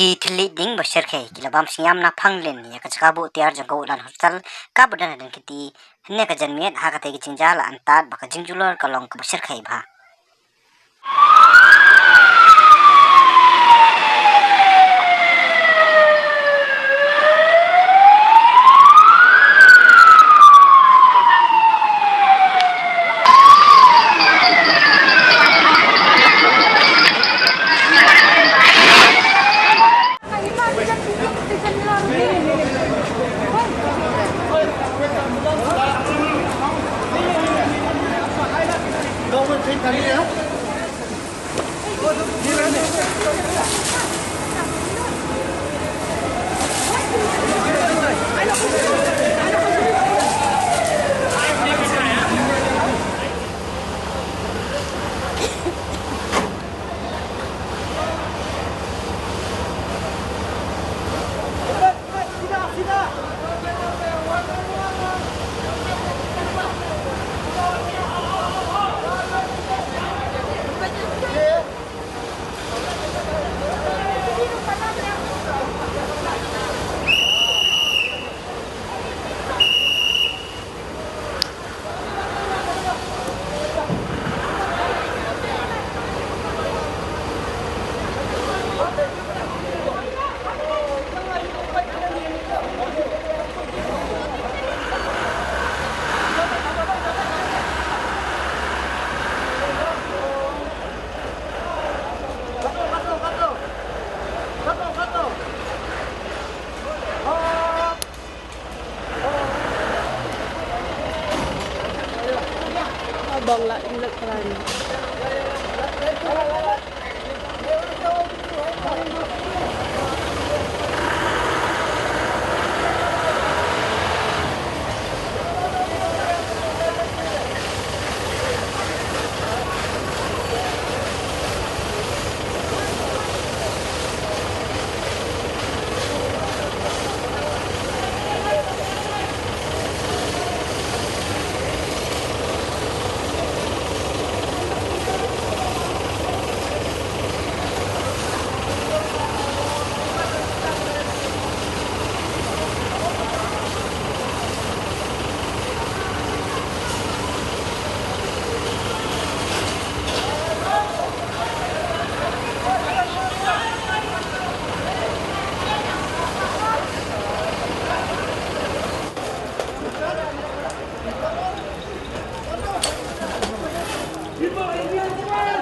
ki thili ding ba sher khai ki labam siam na phanglen ya ka chaka bu tiar jang ko lan hospital ka budan den kiti ne ka janmiet ha ka te ki chingjal antat ba ka jingjulor ka long ka ba sher khai bha bong lại lực làm People,